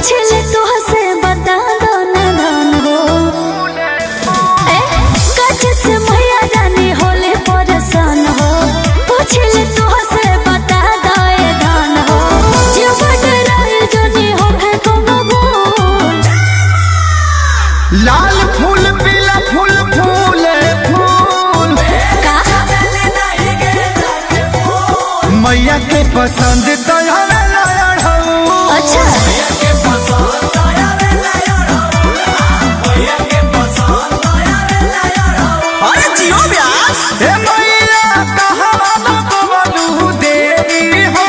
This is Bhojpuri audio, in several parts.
पूछले तो से बता दो ना धन हो कच से मैया रानी होले परेशान हो पूछले तो से बता दो धन हो जीव डराए जनी हो है कोनो भूल लाल फूल पीला फूल फूले फूल का मैया के पसंद तो अच्छा अरे जियो व्यास हे मैया कहां ना बोलू देरी हो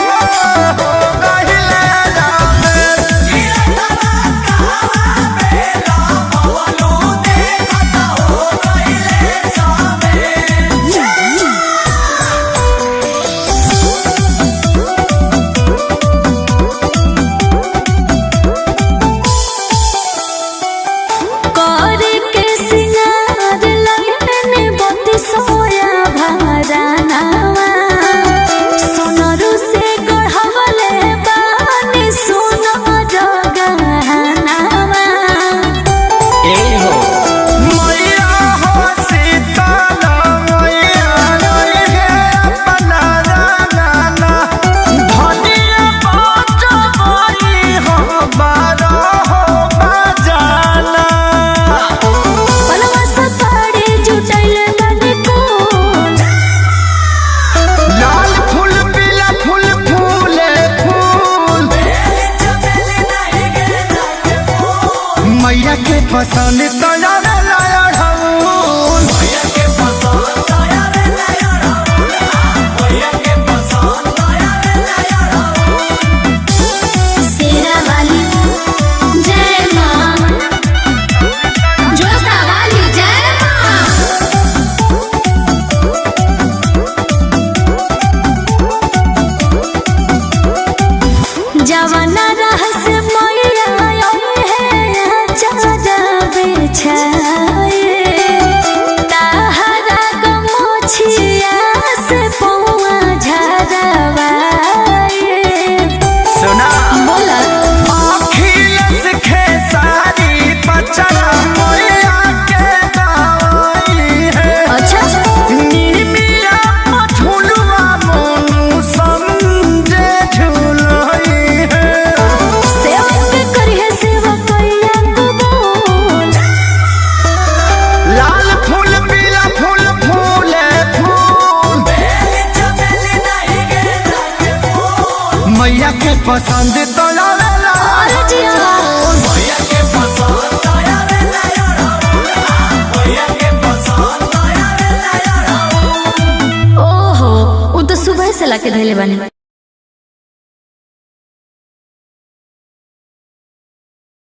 गहिले जावे मैया के पसंद तो जवाना रहस मैया ताहरा गमछिया से पौआ झरवाए सुना बोला अखिलेश खेसारी पचरा मैया के दाई है अच्छा नीमिया झुलवा मोनू समझे झुलई है सेवक करिए सेवक कैया कबूल लाल फूल पीला फूल फूले फूल मैया के पसंद तो ओहो वो तो सुबह से लाके धैले बानी।